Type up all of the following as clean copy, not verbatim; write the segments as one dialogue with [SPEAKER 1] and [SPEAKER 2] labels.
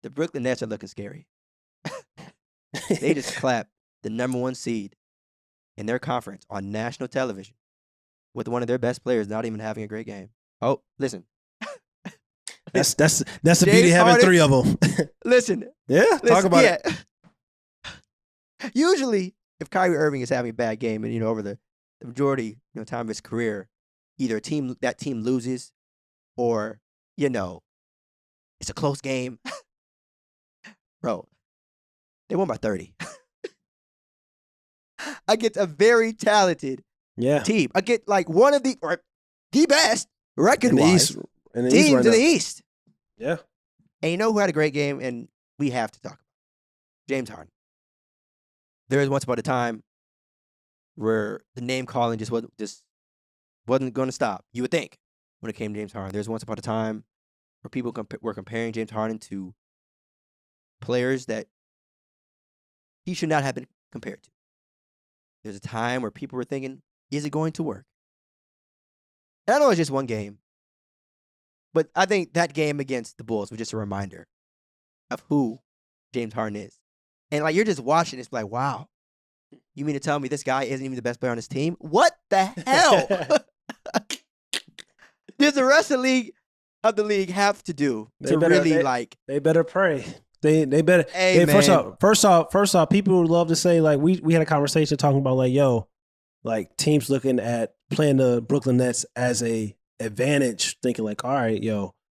[SPEAKER 1] The Brooklyn Nets are looking scary. They just clapped the number 1 seed in their conference on national television with one of their best players not even having a great game. Oh, listen.
[SPEAKER 2] That's the beauty of having 3 of them.
[SPEAKER 1] Listen.
[SPEAKER 2] Yeah, talk about it.
[SPEAKER 1] Usually, if Kyrie Irving is having a bad game and, over the majority time of his career, either that team loses or, it's a close game. Bro, they won by 30. Against a very talented team. Against one of the best record-wise teams in the East.
[SPEAKER 2] Yeah.
[SPEAKER 1] And you know who had a great game, and we have to talk about James Harden. There was once upon a time where the name calling just wasn't going to stop. You would think when it came to James Harden. There's once upon a time where people were comparing James Harden to players that he should not have been compared to. There's a time where people were thinking, is it going to work? And I know it's just one game, but I think that game against the Bulls was just a reminder of who James Harden is. And you're just watching this, like, wow, you mean to tell me this guy isn't even the best player on his team? What the hell? Does the rest of the league have to do They
[SPEAKER 2] better pray. They better. Hey, first off, people would love to say we had a conversation talking about teams looking at playing the Brooklyn Nets as a advantage, thinking all right,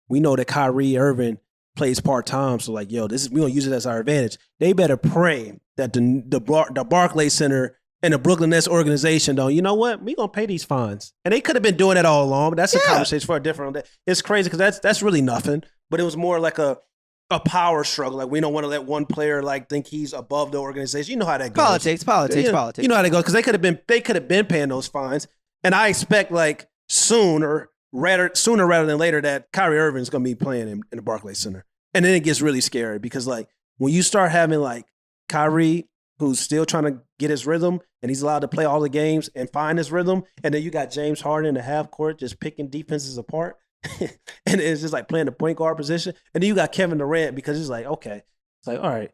[SPEAKER 2] we know that Kyrie Irving plays part-time, so we gonna use it as our advantage. They better pray that the Barclays Center and the Brooklyn Nets organization you know what, we gonna pay these fines. And they could have been doing it all along, but that's a conversation for a different day. It's crazy because that's really nothing, but it was more like a power struggle. We don't want to let one player think he's above the organization. You know how that goes.
[SPEAKER 1] Politics.
[SPEAKER 2] You know how that goes, because they could have been paying those fines. And I expect sooner rather than later that Kyrie Irving is going to be playing in the Barclays Center. And then it gets really scary because when you start having Kyrie, who's still trying to get his rhythm and he's allowed to play all the games and find his rhythm, and then you got James Harden in the half court just picking defenses apart. And it's just playing the point guard position. And then you got Kevin Durant, because it's okay. It's all right,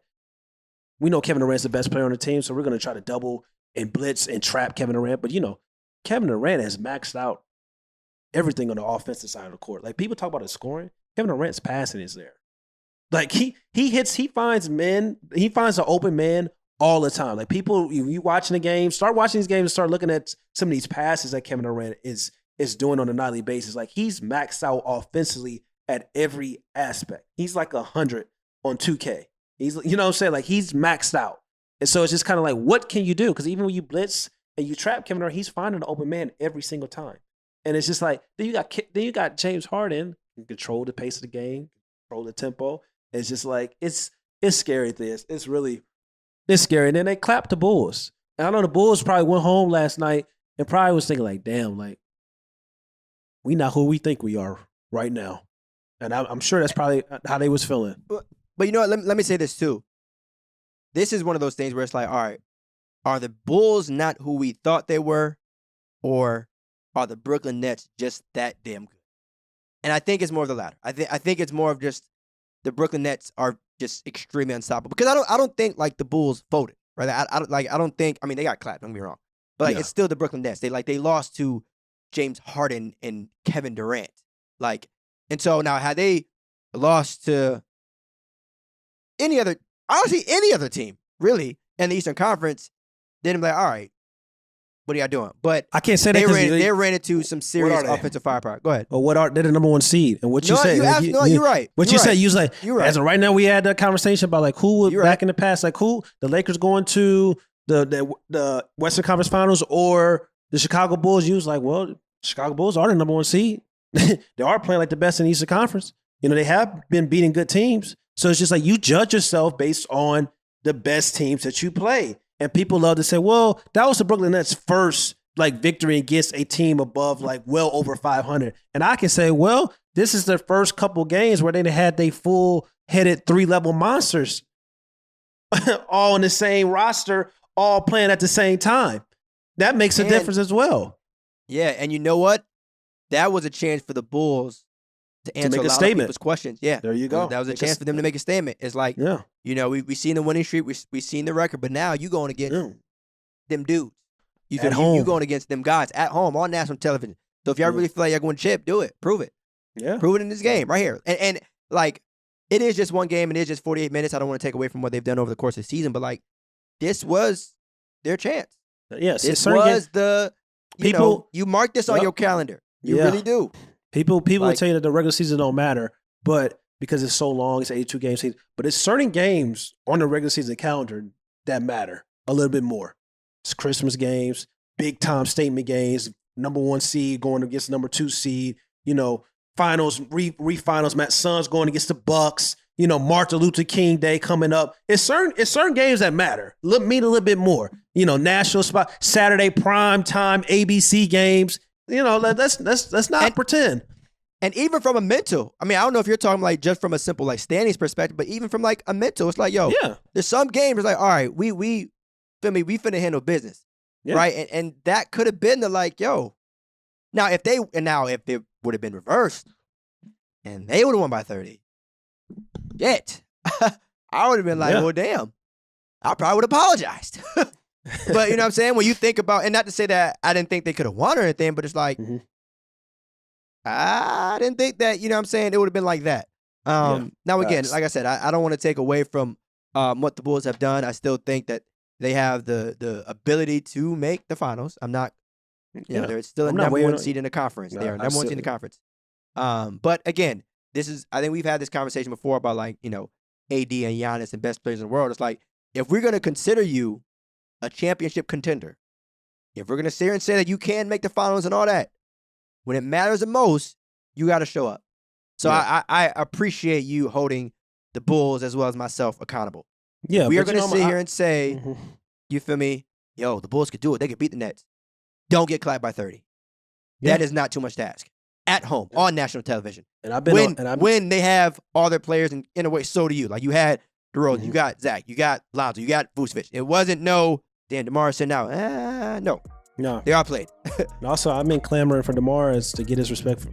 [SPEAKER 2] we know Kevin Durant's the best player on the team, so we're going to try to double and blitz and trap Kevin Durant. But, Kevin Durant has maxed out everything on the offensive side of the court. People talk about his scoring. Kevin Durant's passing is there. He finds the open man all the time. People, you watching the game, start watching these games and start looking at some of these passes that Kevin Durant is doing on a nightly basis. He's maxed out offensively at every aspect. He's 100 on 2K. He's, you know what I'm saying? He's maxed out. And so it's just kind of what can you do? Because even when you blitz and you trap Kevin Durant, he's finding an open man every single time. And it's just then you got James Harden who control the pace of the game, control the tempo. It's just it's scary. It's scary. And then they clapped the Bulls. And I know the Bulls probably went home last night and probably was thinking damn, we not who we think we are right now. And I'm sure that's probably how they was feeling.
[SPEAKER 1] But you know what? Let me say this too. This is one of those things where it's all right, are the Bulls not who we thought they were, or are the Brooklyn Nets just that damn good? And I think it's more of the latter. I think it's more of just the Brooklyn Nets are just extremely unstoppable. Because I don't think the Bulls folded, right? I don't think. I mean, they got clapped. Don't get me wrong, but it's still the Brooklyn Nets. They lost to James Harden and Kevin Durant. And so now had they lost to any other team, really, in the Eastern Conference, then I'm all right, what are y'all doing? But
[SPEAKER 2] I can't say
[SPEAKER 1] they ran into some serious offensive firepower. Go ahead.
[SPEAKER 2] Well, they're the number 1 seed. And what you said,
[SPEAKER 1] you're right.
[SPEAKER 2] What you said, you was
[SPEAKER 1] you're right.
[SPEAKER 2] As of right now, we had that conversation about who was back in the past, who the Lakers going to the Western Conference Finals or the Chicago Bulls. You was well, Chicago Bulls are the number 1 seed. They are playing the best in the Eastern Conference. They have been beating good teams. So it's just you judge yourself based on the best teams that you play. And people love to say, well, that was the Brooklyn Nets' first victory against a team above well over 500. And I can say, well, this is their first couple games where they had their full-headed 3-level monsters all on the same roster, all playing at the same time. That makes a difference as well.
[SPEAKER 1] Yeah, and you know what? That was a chance for the Bulls to answer
[SPEAKER 2] make
[SPEAKER 1] a
[SPEAKER 2] a
[SPEAKER 1] lot
[SPEAKER 2] statement.
[SPEAKER 1] of people's questions. Yeah,
[SPEAKER 2] There you go.
[SPEAKER 1] That was a
[SPEAKER 2] Make
[SPEAKER 1] chance for them to make a statement. It's like,
[SPEAKER 2] Yeah.
[SPEAKER 1] we seen the winning streak, we seen the record, but now you going against
[SPEAKER 2] Yeah.
[SPEAKER 1] them dudes. You
[SPEAKER 2] At
[SPEAKER 1] feel me? You
[SPEAKER 2] home.
[SPEAKER 1] going against them guys at home on national television. So if y'all really feel like y'all going to chip, do it. Prove it.
[SPEAKER 2] Yeah.
[SPEAKER 1] Prove it in this game right here. And like, it is just one game and it is just 48 minutes. I don't want to take away from what they've done over the course of the season, but like, this was their chance.
[SPEAKER 2] Yes.
[SPEAKER 1] This was you mark this on your calendar. You really do.
[SPEAKER 2] People like, tell you that the regular season don't matter, but because it's so long, it's 82 game season. But it's certain games on the regular season calendar that matter a little bit more. It's Christmas games, big time statement games, number 1 seed going against number 2 seed, finals, re-finals, Matt Suns going against the Bucks, Martin Luther King Day coming up. It's certain games that matter, mean a little bit more. National spot, Saturday prime time, ABC games. Let's not pretend.
[SPEAKER 1] And even from a mental, I mean, I don't know if you're talking like just from a simple like standings perspective, but even from like a mental, it's like, there's some games it's like, all right, we finna handle business, right? And that could have been the like, now if it would have been reversed, and they would have won by 30, I would have been like, well, damn, I probably would have apologized. But you know what I'm saying? When you think about, and not to say that I didn't think they could have won or anything, but it's like, I didn't think that, you know what I'm saying, it would have been like that. Now, again, like I said, I don't want to take away from what the Bulls have done. I still think that they have the ability to make the finals. I'm not, they're still a number 1 seed in the conference. They're a number 1 seed in the conference. But again, I think we've had this conversation before about like, AD and Giannis and best players in the world. It's like, if we're going to consider you a championship contender, if we're going to sit here and say that you can make the finals and all that, when it matters the most, you got to show up. So I appreciate you holding the Bulls as well as myself accountable. Yeah, we are going to sit here and say, you feel me? The Bulls could do it. They could beat the Nets. Don't get clapped by 30. That is not too much to ask. At home, on national television. And when they have all their players, in a way, so do you. Like, you had DeRozan, you got Zach, you got Lonzo, you got Vucevic. It wasn't DeMar said no.
[SPEAKER 2] No.
[SPEAKER 1] They all played.
[SPEAKER 2] And also, I've been clamoring for DeMar to get his respect